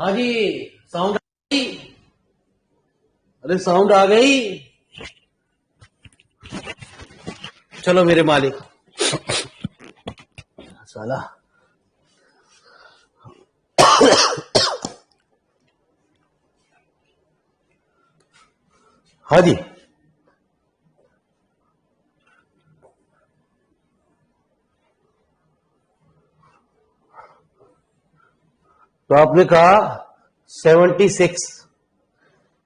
हाँ जी। साउंड आ गई। अरे साउंड आ गई। चलो मेरे मालिक। साला। हाँ जी। तो आपने कहा 76।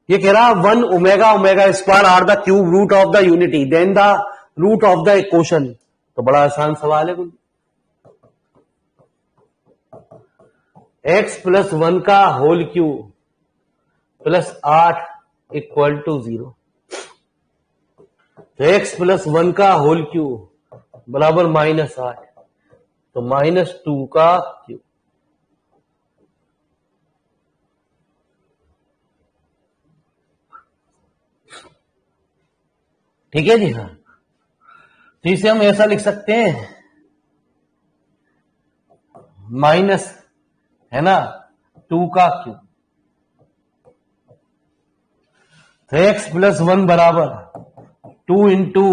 ये कह रहा 1 omega omega square are the cube root of the unity then the root of the equation. तो बड़ा आसान सवाल है कुछ। x+1 का होल क्यूब +8 इक्वल टू 0। तो x+1 का होल क्यूब बराबर -8। तो -2 का क्यूब। ठीक है जी। हाँ, तो इसे हम ऐसा लिख सकते हैं माइनस, है ना, 2 का क्यूब। तो x+1 बराबर 2 इंटू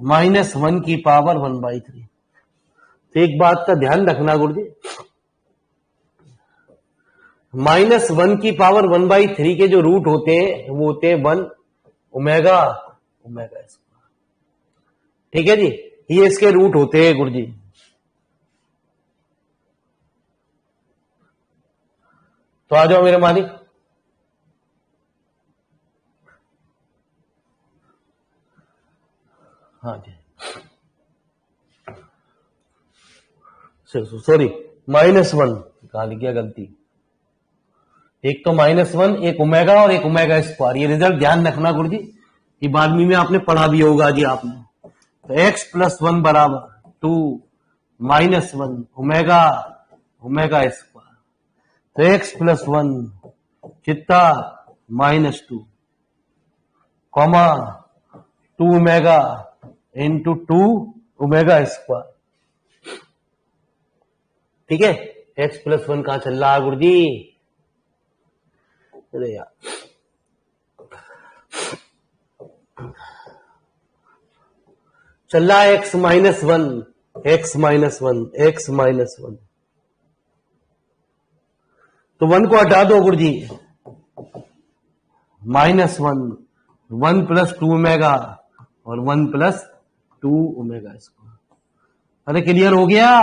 -1 की पावर 1/3। तो एक बात का ध्यान रखना गुरुजी, -1 की पावर 1/3 के जो रूट होते हैं वो होते हैं 1 ओमेगा ओमेगा स्क्वायर। ठीक है जी, ये इसके रूट होते हैं गुरुजी। तो आ जाओ मेरे मालिक। हाँ जी, सॉरी, -1 कहा लिख गया गलती। एक तो -1, एक ओमेगा और एक ओमेगा स्क्वायर। ये रिजल्ट ध्यान रखना गुरुजी, ये बाद में आपने पढ़ा भी होगा जी आपने। तो x+1 बराबर 2 -1 ओमेगा ओमेगा स्क्वायर। तो x+1 कितना -2 comma 2 omega into 2 omega square. ठीक है, x+1 कहां चल रहा है गुरुजी? अरे यार, चल रहा है x-1 x-1 x-1। तो 1 को हटा दो गुरुजी, -1 1 + 2 ओमेगा और 1 + 2 ओमेगा स्क्वायर। अरे क्लियर हो गया?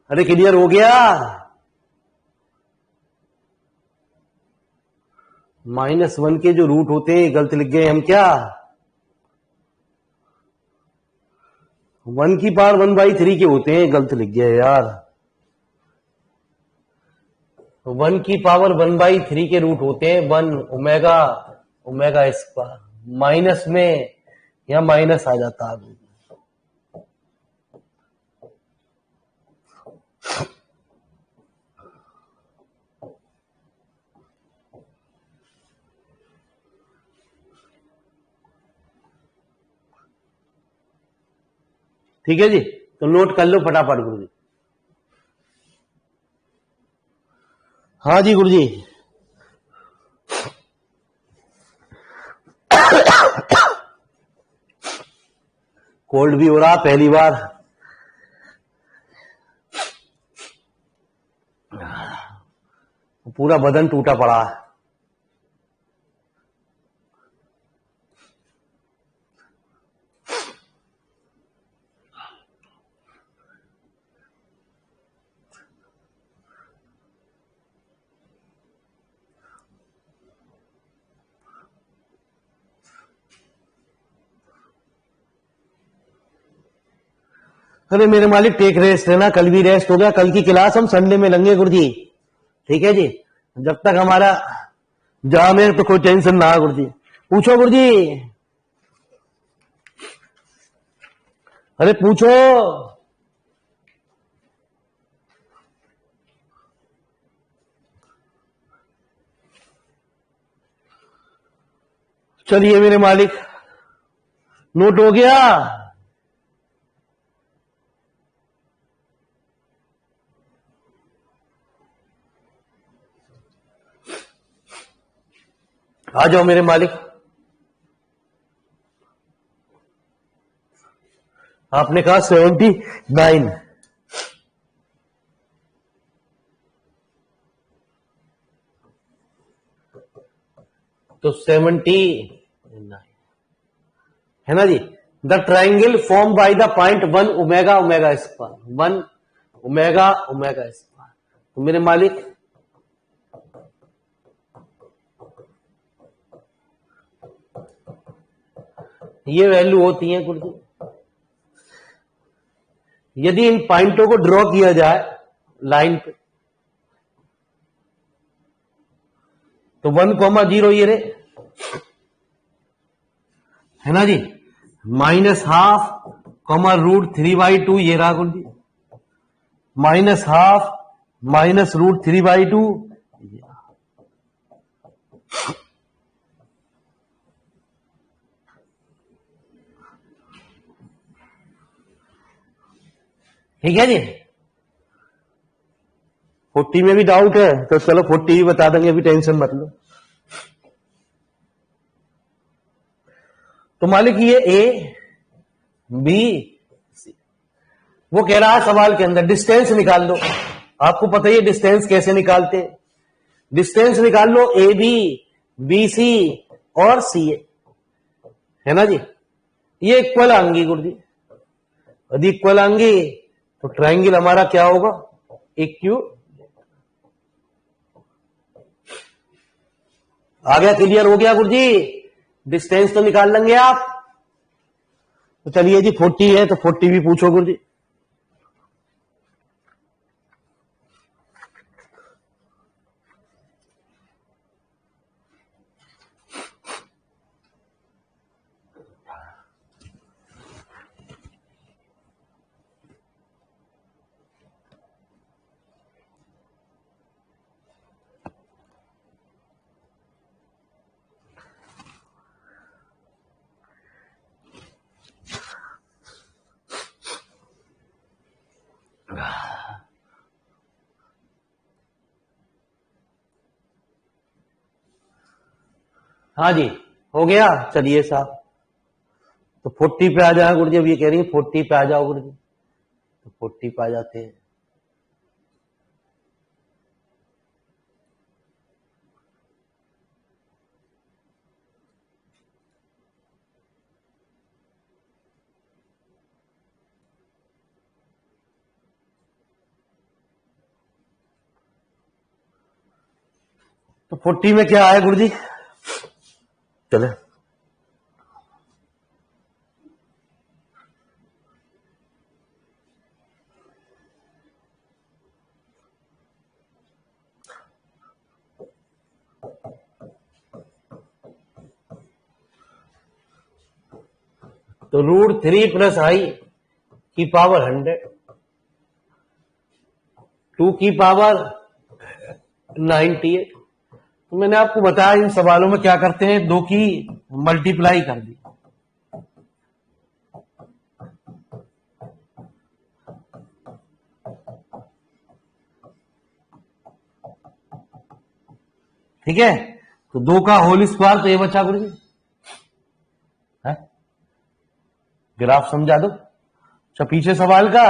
अरे क्लियर हो गया? -1 के जो रूट होते हैं गलत लिख गए हम क्या? 1 की पावर 1/3 के होते हैं, गलत लिख गया यार। 1 की पावर 1/3 के रूट होते हैं 1 ओमेगा ओमेगा स्क्वायर। माइनस में या माइनस आ जाता है। ठीक है जी, तो नोट कर लो फटाफट गुरुजी। हाँ जी गुरुजी। कोल्ड भी हो रहा पहली बार। पूरा बदन टूटा पड़ा है। अरे मेरे मालिक टेक रेस्ट लेना, कल भी रेस्ट हो गया। कल की क्लास हम संडे में लेंगे गुरुजी। ठीक है जी, जब तक हमारा जाम है तो कोई टेंशन ना गुरुजी। पूछो गुरुजी। अरे पूछो। चलिए मेरे मालिक, नोट हो गया? आ जाओ मेरे मालिक। आपने कहा 79, तो 79 है ना जी। The triangle form by the point 1 omega omega square, 1 omega omega square. तो मेरे मालिक ये वैल्यू होती है कुछ। यदि इन पॉइंटों को ड्रॉ किया जाए लाइन पे, तो 1,0 ये रे, है ना जी। -½ √3/2 ये रहा गुरु जी। -½ -√3/2 ठीक है जी। 40 में भी डाउट है तो चलो 40 ही बता देंगे, अभी टेंशन मत लो। तो मालिक ये ए बी सी, वो कह रहा है सवाल के अंदर डिस्टेंस निकाल लो। आपको पता ही है डिस्टेंस कैसे निकालते हैं। डिस्टेंस निकाल लो ए बी सी और सी ए, है ना जी। ये इक्वल आएंगी गुरु जी। यदि इक्वल आएंगी तो ट्राइंगल हमारा क्या होगा, इक्यू। आ गया, क्लियर हो गया गुरु जी। डिस्टेंस तो निकाल लेंगे आप। तो चलिए जी 40 है तो 40 भी पूछो गुरु जी। हाँ जी हो गया। चलिए साहब तो 40 पे आ जाए गुरु जी। अब ये कह रही है 40 पे आ जाओ गुरु जी, तो 40 पे आ जाते हैं। तो 40 में क्या आया गुरु जी, चले। तो √3 + i की पावर 100, 2 की पावर 98। तो मैंने आपको बताया इन सवालों में क्या करते हैं, 2 की मल्टीप्लाई कर दी। ठीक है, तो 2 का होल स्क्वायर, तो ये बचा गुरु जी है। ग्राफ समझा दो। अच्छा पीछे सवाल का,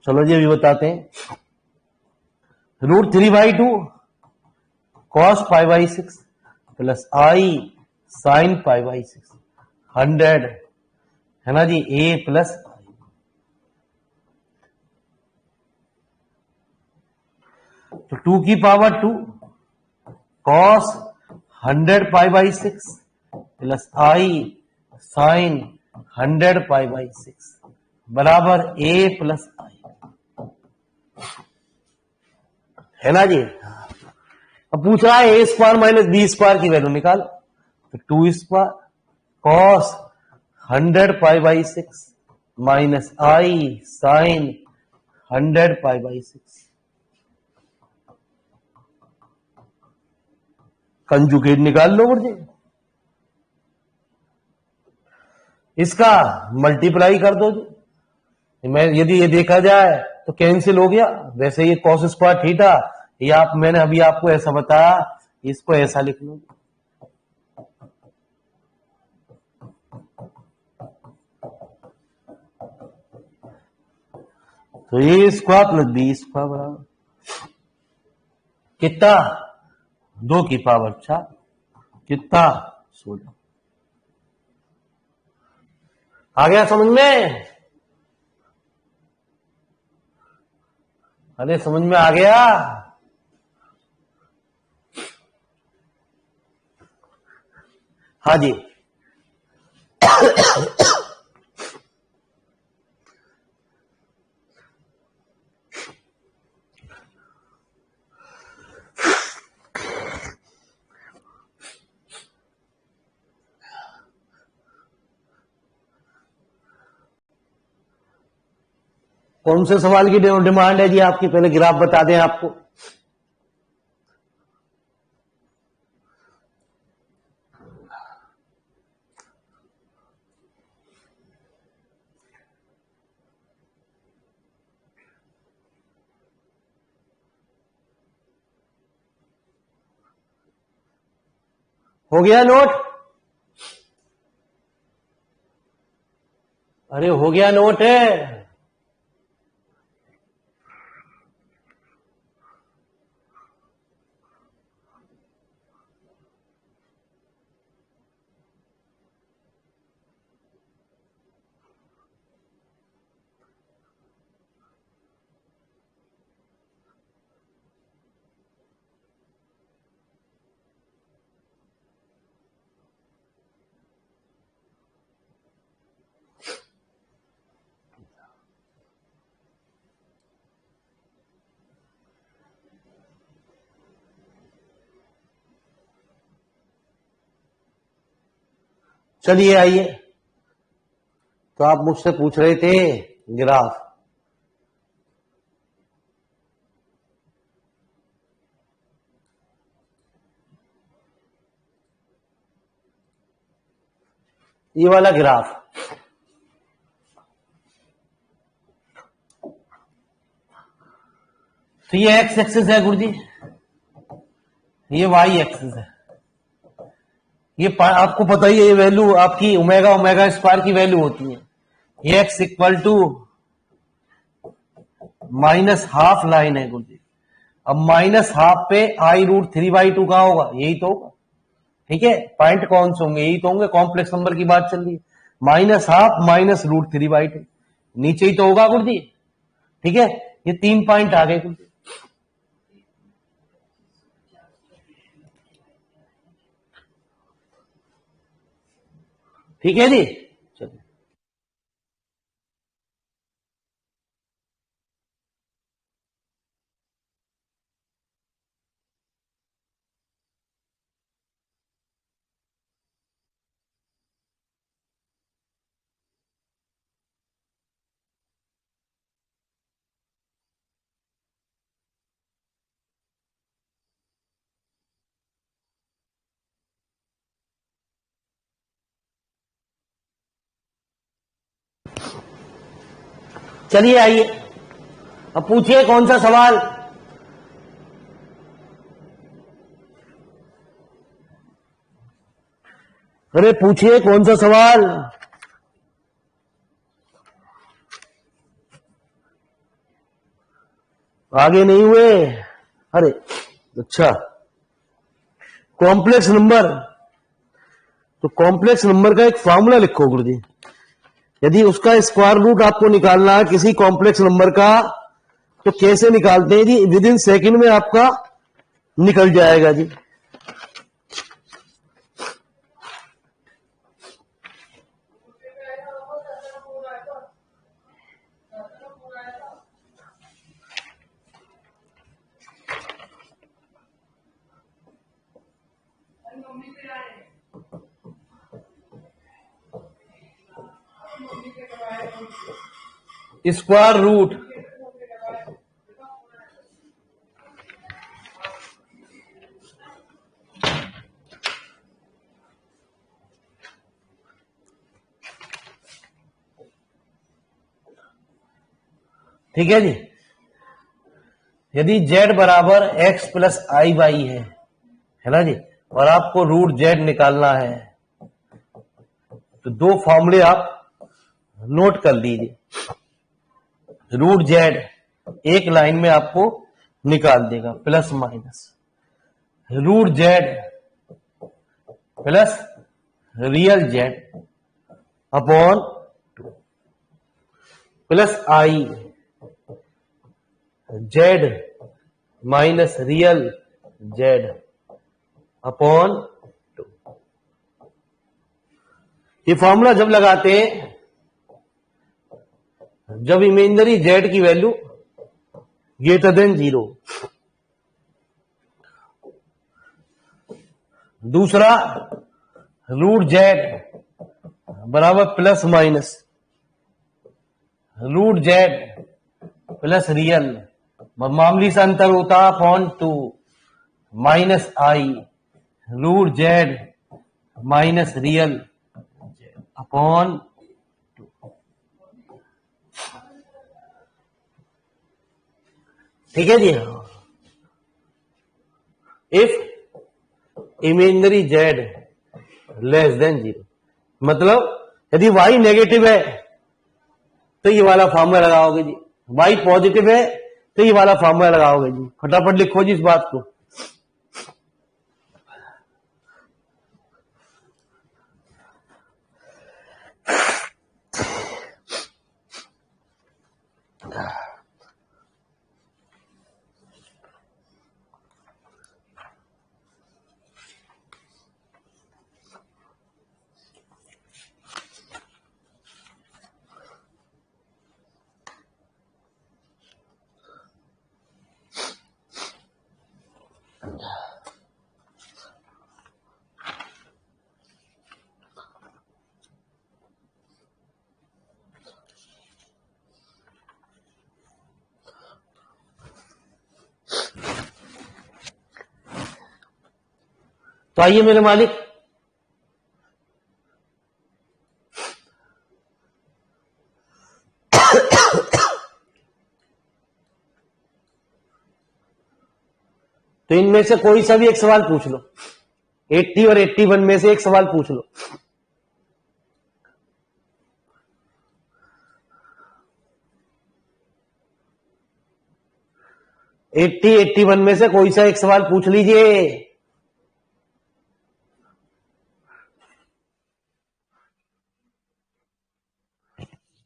चलो जी अभी बताते हैं। √3/2 cos π/6 प्लस i sin π/6 100, है ना जी, a प्लस तो 2 की power 2 cos 100 π/6 plus i sin 100 π/6 बराबर a प्लस i, है ना जी। अब पूछ रहा है a² - b² की वैल्यू निकालो। तो 2² cos 100 π/6 minus i sin 100 π/6 conjugate निकाल लो गुरु जी। इसका मल्टीप्लाई कर दो जी। मैं यदि ये देखा जाए तो कैंसिल हो गया। वैसे ये cos² थीटा, या मैंने अभी आपको ऐसा बताया, इसको ऐसा लिख लो। तो ए स्क्वायर प्लस बी स्क्वायर बराबर कितना 2 की पावर 4 कितना 16। आ गया समझ में? अरे समझ में आ गया? हाँ जी। कौन से सवाल की डिमांड है जी आपकी? पहले ग्राफ बता दें आपको। हो गया नोट? अरे हो गया नोट है? चलिए आइए। तो आप मुझसे पूछ रहे थे ग्राफ। ये वाला ग्राफ तो ये एक्स एक्सिस है गुरुजी, ये वाई एक्सिस है। ये आपको पता ही है, ये वैल्यू आपकी ओमेगा ओमेगा स्क्वायर की वैल्यू होती है। ये एक्स इक्वल टू -½ लाइन है गुरुजी। अब -½ पे i√3/2 कहां होगा? यही तो होगा। ठीक है, पॉइंट कौन से होंगे? यही तो होंगे। कॉम्प्लेक्स नंबर की बात चल रही है। -½ -√3/2 नीचे ही तो होगा गुरुजी। ठीक है, ये 3 पॉइंट आ गए गुरुजी। ठीक है जी। चलिए चलिए आइए, अब पूछिए कौन सा सवाल। अरे पूछिए कौन सा सवाल। आगे नहीं हुए? अरे अच्छा, कॉम्प्लेक्स नंबर। तो कॉम्प्लेक्स नंबर का एक फॉर्मूला लिखो गुरुजी। यदि उसका स्क्वायर रूट आपको निकालना है किसी कॉम्प्लेक्स नंबर का, तो कैसे निकालते हैं जी? विद इन सेकेंड में आपका निकल जाएगा जी। स्क्वायर रूट ठीक है जी। यदि z बराबर x प्लस आई वाई है ना जी, और आपको रूट z निकालना है, तो 2 फॉर्मूले आप नोट कर लीजिए। रूट जेड एक लाइन में आपको निकाल देगा, plus minus root Z plus real Z upon plus i Z minus real Z upon 2। ये फॉर्मूला जब लगाते हैं जब इमेजिनरी जेड की वैल्यू ग्रेटर देन 0। दूसरा रूट जेड बराबर plus minus root Z plus real, मामूली सा अंतर होता upon 2 minus i root Z minus real upon 2। ठीक है जी। If imaginary Z less than 0, मतलब यदि y नेगेटिव है तो ये वाला फॉर्मूला लगाओगे जी, y पॉजिटिव है तो ये वाला फॉर्मूला लगाओगे जी। फटाफट लिखो जी इस बात को। तो आइए मेरे मालिक, तो इनमें से कोई सा भी एक सवाल पूछ लो, 80 और 81 में से एक सवाल पूछ लो। एट्टी 81 में से कोई सा एक सवाल पूछ लीजिए।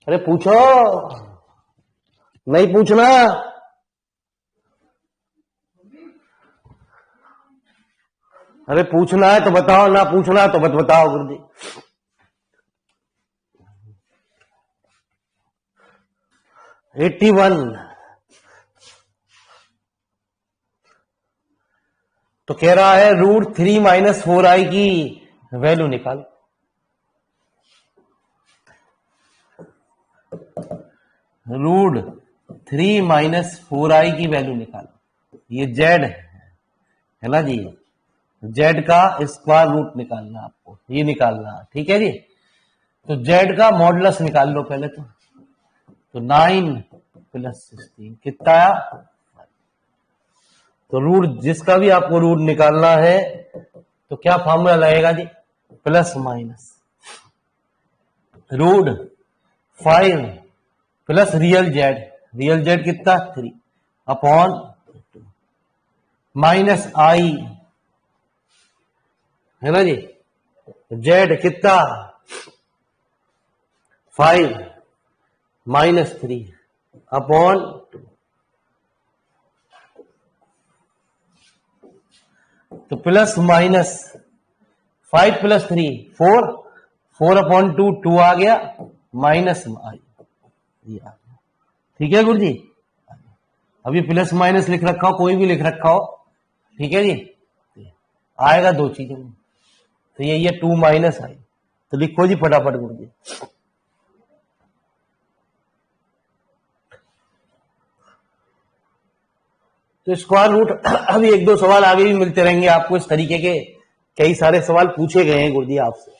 अरे पूछो, नहीं पूछना? अरे पूछना है तो बताओ, ना पूछना है तो मत बताओ गुरुजी। एट्टी 81 तो कह रहा है रूट 3 माइनस 4i की वैल्यू निकाल। रूट 3 माइनस 4i की वैल्यू निकाल। ये जेड है ना जी, जेड का स्क्वायर रूट निकालना आपको, ये निकालना, ठीक है जी। तो जेड का मॉडुलस निकाल लो पहले तो 9 प्लस 16 कितना आया? तो रूट जिसका भी आपको रूट निकालना है तो क्या फॉर्मूला लगेगा जी? Plus minus root 5 plus real Z कितना? 3 अपॉन माइनस आई है ना जी, जेड कितना? 5 माइनस 3 अपॉन 2। तो प्लस माइनस 5 प्लस 3 4 अपॉन 2 2 आ गया, माइनस आई ये आ गया। ठीक है गुरु जी, अभी प्लस माइनस लिख रखा हो, कोई भी लिख रखा हो, ठीक है जी, आएगा दो चीजों में। तो ये 2 माइनस आई, तो लिखो जी फटाफट गुरु जी। तो स्क्वायर रूट अभी एक दो सवाल आगे भी मिलते रहेंगे आपको, इस तरीके के कई सारे सवाल पूछे गए हैं गुरुजी आपसे।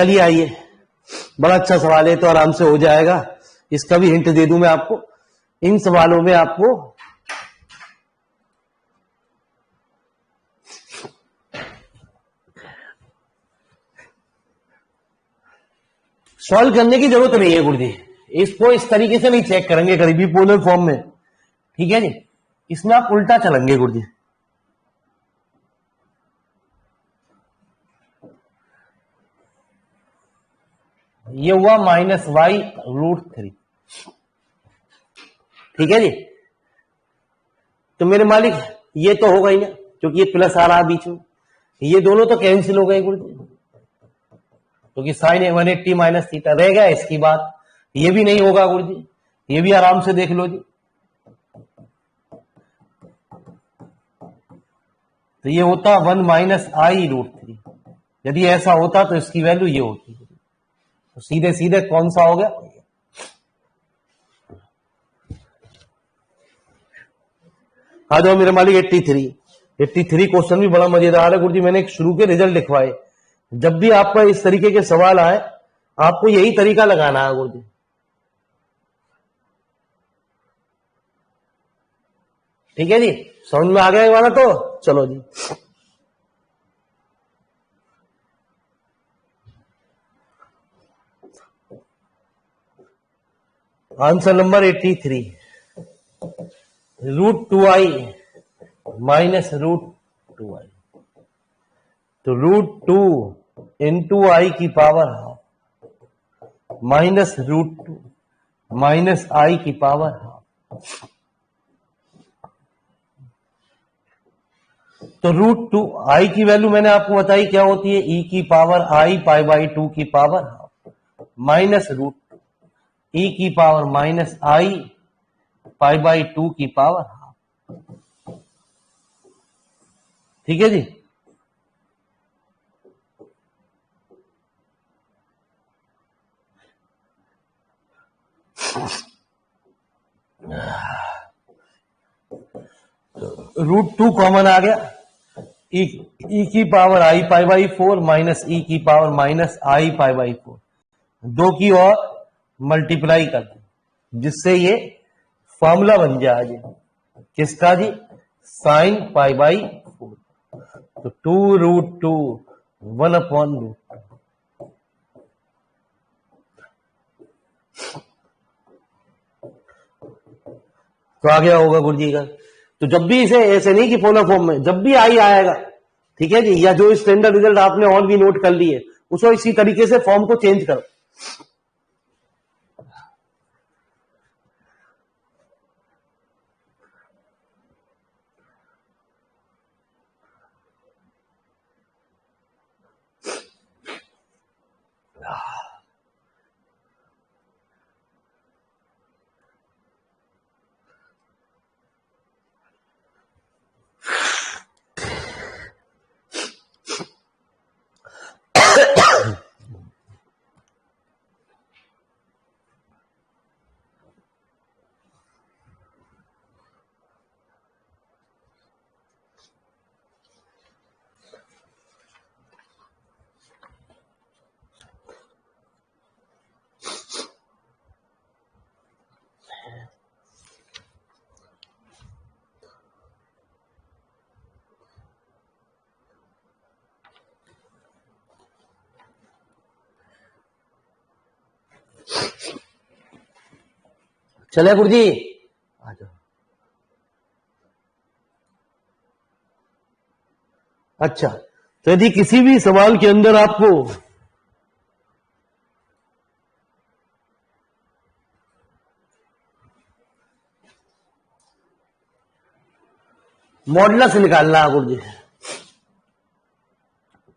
चलिए आइए, बड़ा अच्छा सवाल है तो आराम से हो जाएगा। इसका भी हिंट दे दूं मैं आपको। इन सवालों में आपको सॉल्व करने की जरूरत नहीं है गुरुजी। इसको इस तरीके से नहीं चेक करेंगे करीबी पोलर फॉर्म में, ठीक है जी। इसमें आप उल्टा चलेंगे गुरुजी। ये हुआ -y√3, ठीक है जी। तो मेरे मालिक ये तो होगा ही ना, क्योंकि ये प्लस आ रहा बीच में, ये दोनों तो कैंसिल हो गए गुरुजी, क्योंकि साइन 180 माइनस थीटा रह गया। इसकी बात ये भी नहीं होगा गुरुजी, ये भी आराम से देख लो जी। तो ये होता 1 -i√3। यदि ऐसा होता तो इसकी वैल्यू ये होती। तो सीधे सीधे कौन सा हो गया, आ जाओ मेरे मालिक 83 क्वेश्चन भी बड़ा मजेदार है गुरुजी। मैंने शुरू के रिजल्ट लिखवाए। जब भी आपका इस तरीके के सवाल आए आपको यही तरीका लगाना है गुरुजी। ठीक है जी, समझ में आ गया वाला। तो चलो जी, answer number 83, √2i minus √2i। तो √2 इंटू आई की पावर हाफ माइनस √2 माइनस आई की पावर हाफ। तो √2 आई की वैल्यू मैंने आपको बताई क्या होती है, ई की पावर आई π/2 की पावर हाफ माइनस √2 ई की पावर माइनस आई π/2 की पावर हाफ। ठीक है जी। √2 कॉमन आ गया, ई की पावर आई π/4 माइनस ई की पावर माइनस आई π/4, दो की और मल्टीप्लाई कर दे, जिससे ये फॉर्मूला बन जाए जी किसका जी, साइन π/4। तो 2√2 1/√2। तो आ गया होगा गुरुजी का। तो जब भी इसे ऐसे नहीं कि पोलर फॉर्म में, जब भी आई आएगा, ठीक है जी, या जो स्टैंडर्ड रिजल्ट आपने और भी नोट कर लिए उसको इसी तरीके से फॉर्म को चेंज करो। चले गुरुजी, आ जाओ। अच्छा, तो यदि किसी भी सवाल के अंदर आपको मॉडुलस निकालना है गुरुजी,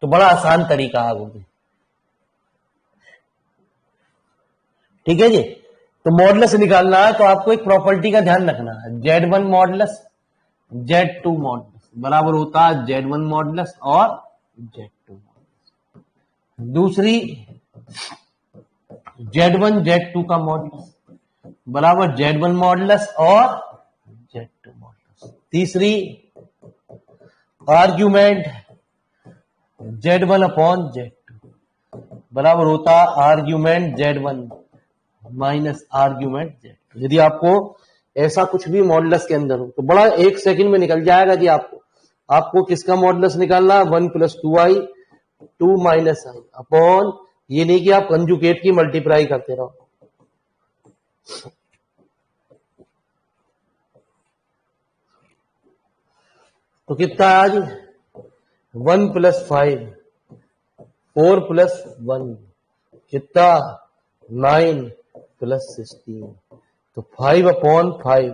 तो बड़ा आसान तरीका है गुरुजी। ठीक है जी। तो मॉडुलस निकालना है तो आपको एक प्रॉपर्टी का ध्यान रखना है, Z1 मॉडुलस Z2 मॉडुलस बराबर होता है Z1 मॉडुलस और Z2 मॉडुलस। दूसरी Z1 Z2 का मॉडुलस बराबर Z1 मॉडुलस और Z2 मॉडुलस। तीसरी आर्ग्यूमेंट Z1 अपॉन Z2 बराबर होता है argument Z1 minus argument Z2। यदि आपको ऐसा कुछ भी मॉडुलस के अंदर हो तो बड़ा 1 सेकंड में निकल जाएगा जी। आपको किसका मॉडुलस निकालना, 1 + 2i 2 - i अपॉन, ये नहीं कि आप कंजुगेट की मल्टीप्लाई करते रहो। तो कितना है आज, 1 + 5 4 + 1 कितना, 9 + 16, तो 5/5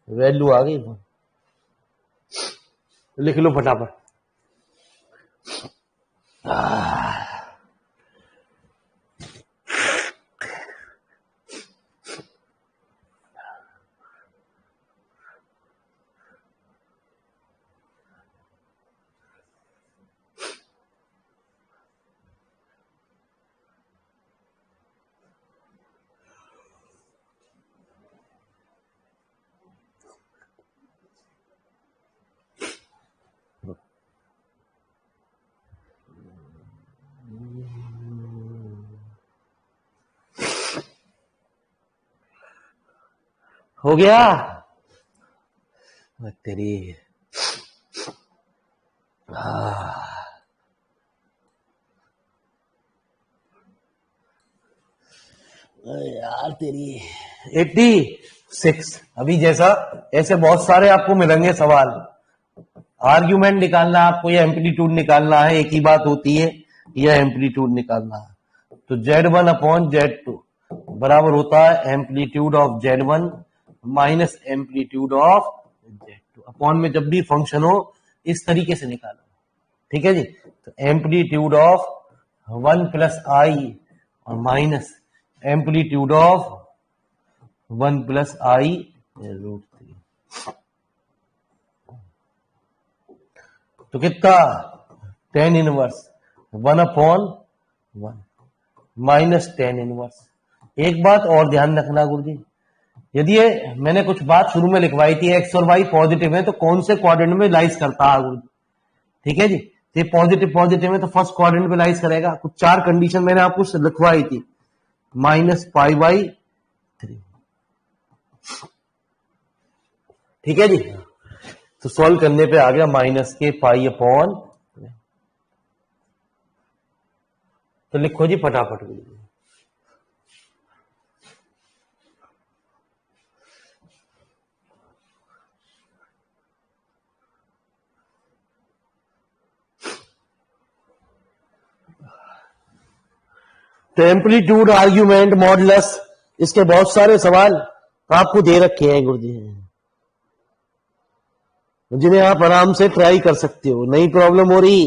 वैल्यू आ गई। लिख लो फटाफट। हो गया तेरी। यार तेरी 86। अभी जैसा ऐसे बहुत सारे आपको मिलेंगे सवाल। आर्ग्यूमेंट निकालना है आपको या एम्पलीट्यूड निकालना है, एक ही बात होती है, या एम्पलीट्यूड निकालना है। तो Z1/Z2 बराबर होता है amplitude of Z1 minus amplitude of Z2। Upon में जब भी फंक्शन हो इस तरीके से निकालो, ठीक है जी। तो एम्पलीट्यूड ऑफ 1 + i और माइनस एम्पलीट्यूड ऑफ 1 + i√3। तो कितना, tan 1 1/1 माइनस tan 1। एक बात और ध्यान रखना गुरुजी, यदि ये मैंने कुछ बात शुरू में लिखवाई थी, एक्स और वाई पॉजिटिव है तो कौन से क्वाड्रेंट में लाइज करता है गुरुजी, ठीक है जी। तो ये पॉजिटिव पॉजिटिव है तो फर्स्ट क्वाड्रेंट में लाइज करेगा। कुछ 4 कंडीशन मैंने आपको लिखवाई थी, -π/3, ठीक है जी। तो सॉल्व करने पे आ गया -π/। तो लिखो जी फटाफट। तो एम्पलीट्यूड, आर्ग्यूमेंट, मॉडुलस, इसके बहुत सारे सवाल आपको दे रखे हैं गुरुजी, जिन्हें आप आराम से ट्राई कर सकते हो। नई प्रॉब्लम हो रही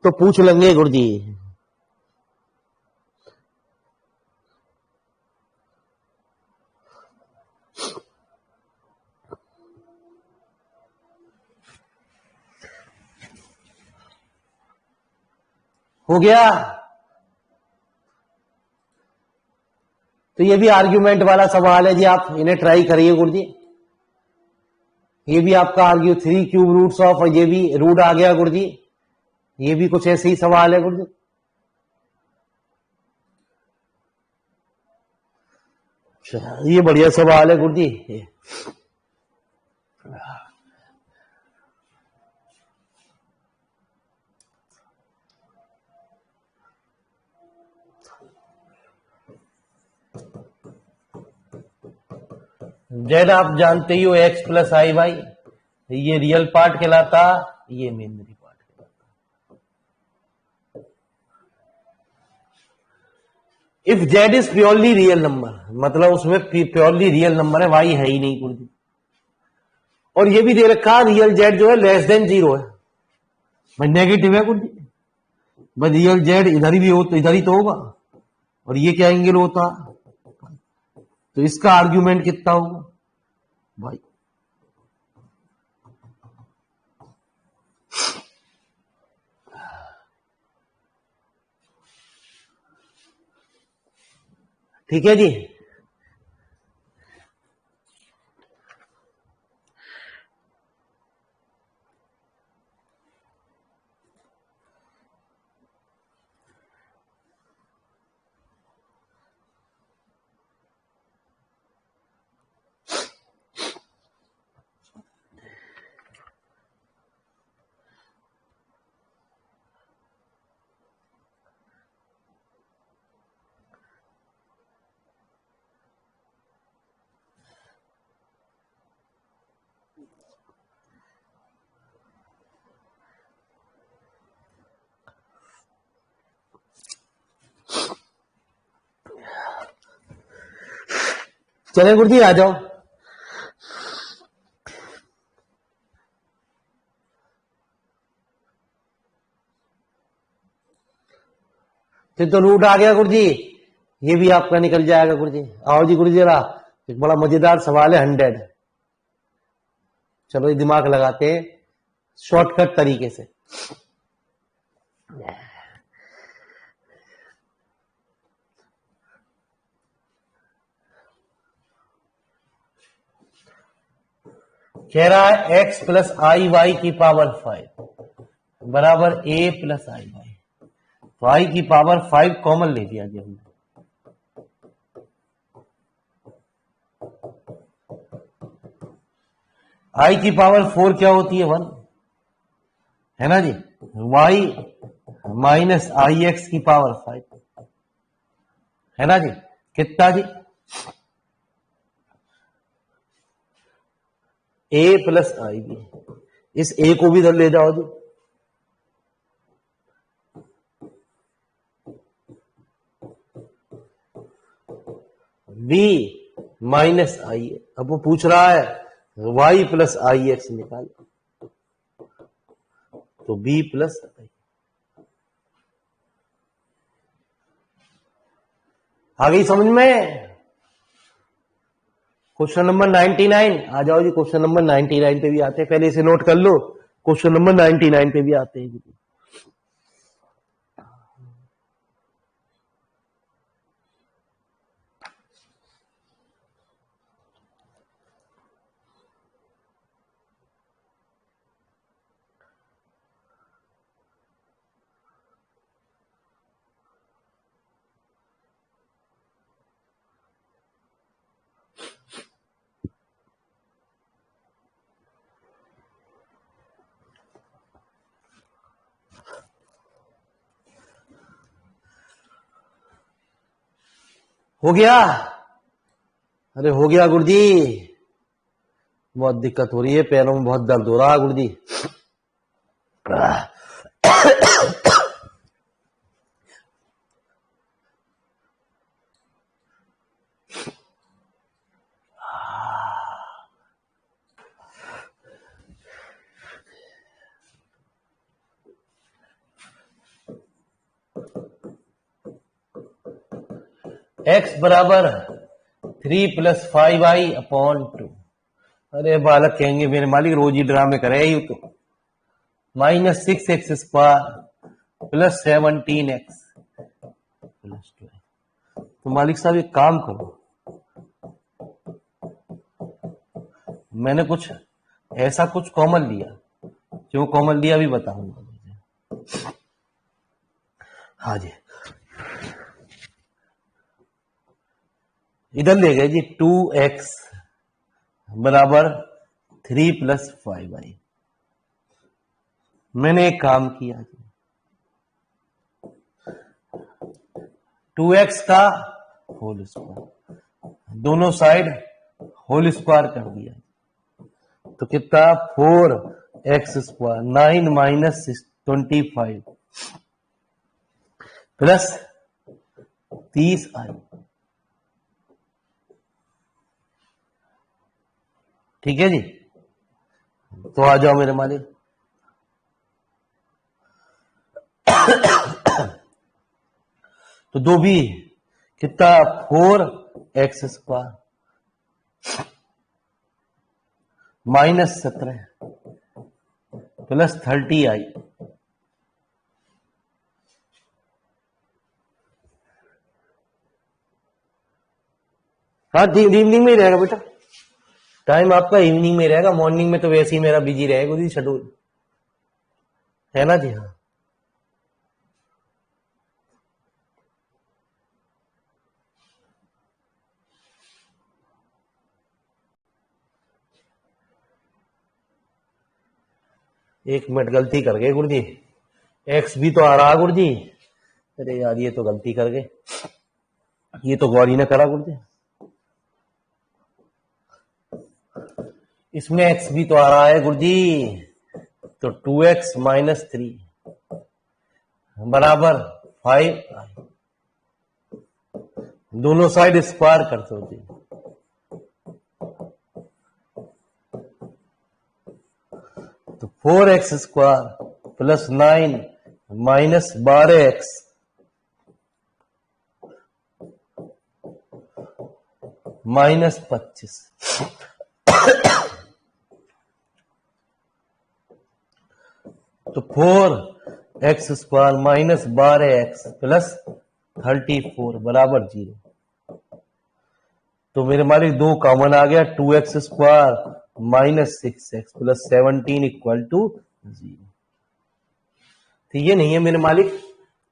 तो पूछ लेंगे गुरुजी। हो गया। तो ये भी आर्ग्यूमेंट वाला सवाल है जी, आप इन्हें ट्राई करिए गुरुजी। ये भी आपका आर्ग्यू 3³ ऑफ, और ये भी रूट आ गया गुरुजी। ये भी कुछ ऐसे ही सवाल है गुरुजी। ये बढ़िया सवाल है गुरुजी। जेड आप जानते ही हो, x + i/, ये रियल पार्ट कहलाता, ये इमेजिनरी पार्ट कहलाता। If Z is purely real number, मतलब उसमें प्योरली रियल नंबर है, y है ही नहीं कुछ भी। और ये भी दे रखा रियल जेड जो है <0 है, भाई नेगेटिव है कुछ, बस रियल जेड इधर ही भी हो तो इधर ही तो होगा, और ये क्या एंगल होता, तो इसका आर्ग्यूमेंट कितना होगा भाई। ठीक है जी। चले गुरु जी आ जाओ। फिर तो रूट आ गया गुरु जी, ये भी आपका निकल जाएगा गुरु जी। आओ जी गुरु जी, जरा एक बड़ा मजेदार सवाल है 100। चलो ये दिमाग लगाते हैं शॉर्टकट तरीके से। कह रहा है x प्लस आई वाई की पावर 5 बराबर a प्लस आई वाई। तो आई की पावर 5 कॉमन ले लिया जी हमने। आई की पावर 4 क्या होती है 1, है ना जी। y माइनस आई एक्स की पावर 5, है ना जी। कितना जी, a प्लस आई बी। इस a को भी इधर ले जाओ जी। b माइनस आई, अब वो पूछ रहा है y प्लस आई एक्स निकालो, तो b प्लस आई। आ गई समझ में। क्वेश्चन नंबर 99 आ जाओ जी। क्वेश्चन नंबर 99 पे भी आते हैं, पहले इसे नोट कर लो। क्वेश्चन नंबर 99 पे भी आते हैं जी। हो गया, अरे हो गया गुरुजी। बहुत दिक्कत हो रही है, पैरों में बहुत दर्द हो रहा है गुरुजी। x बराबर 3 प्लस 5i अपॉन 2। अरे बालक कहेंगे मेरे मालिक रोज ही ड्रामे करे ही तो। Minus 6x square plus 17x plus 12। तो मालिक साहब एक काम करो, मैंने कुछ ऐसा कुछ कॉमन लिया, जो कॉमन लिया भी बताऊंगा। हाँ जी, इधर ले गए जी 2x बराबर 3 प्लस 5i। मैंने एक काम किया जी, 2x का होल स्क्वायर, दोनों साइड होल स्क्वायर कर दिया। तो कितना 4x square 9 minus 25 plus 30i। ठीक है जी। तो आ जाओ मेरे मालिक। तो दो भी कितना 4x square minus 17 plus 30i। हाँ इवनिंग में ही रहेगा बेटा, टाइम आपका इवनिंग में रहेगा। मॉर्निंग में तो वैसे ही मेरा बिजी रहेगा जी शेड्यूल, है ना जी। हाँ एक मिनट, गलती कर गए गुरुजी, एक्स भी तो आ रहा गुरुजी। अरे यार ये तो गलती कर गए, ये तो गौर ही ना करा गुरुजी। इसमें x भी तो आ रहा है गुरुजी, तो 2x माइनस 3 बराबर 5i। दोनों साइड स्क्वायर कर दो जी। तो 4x square plus 9 minus 12x minus 25। तो 4x square minus 12x plus 34 बराबर 0। तो मेरे मालिक दो कॉमन आ गया, 2x square minus 6x plus 17 equal to 0। तो ये नहीं है मेरे मालिक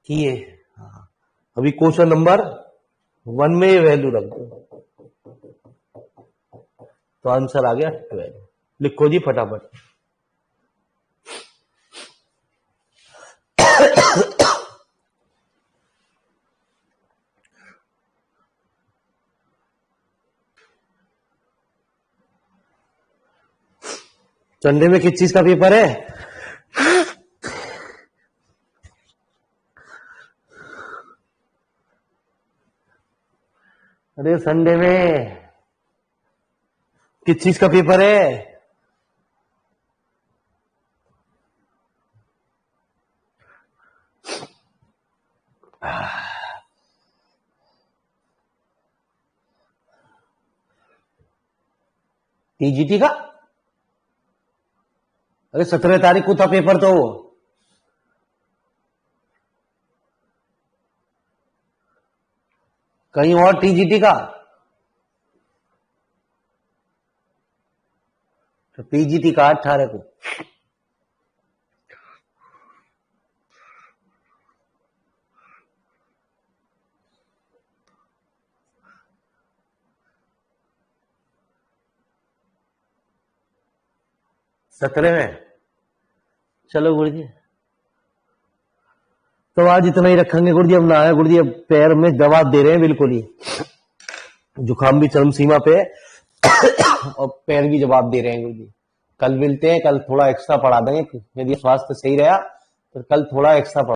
कि ये, हाँ अभी क्वेश्चन नंबर 1 में ये वैल्यू रख दो तो आंसर आ गया 12। लिखो जी फटाफट। संडे में किस चीज का पेपर है? अरे संडे में किस चीज का पेपर है? टीजीटी का। अरे 17 तारीख को था पेपर तो कहीं और टीजीटी का। तो पीजीटी का 18 को। सत्रह में। चलो गुरु जी, तो आज इतना ही रखेंगे गुरु जी। अब ना है गुरु जी, अब पैर में दवा दे रहे हैं बिल्कुल ही, जुकाम भी चरम सीमा पे और पैर भी जवाब दे रहे हैं गुरु जी। कल मिलते हैं, कल थोड़ा एक्स्ट्रा पढ़ा देंगे, यदि स्वास्थ्य सही रहा तो कल थोड़ा एक्स्ट्रा पढ़ा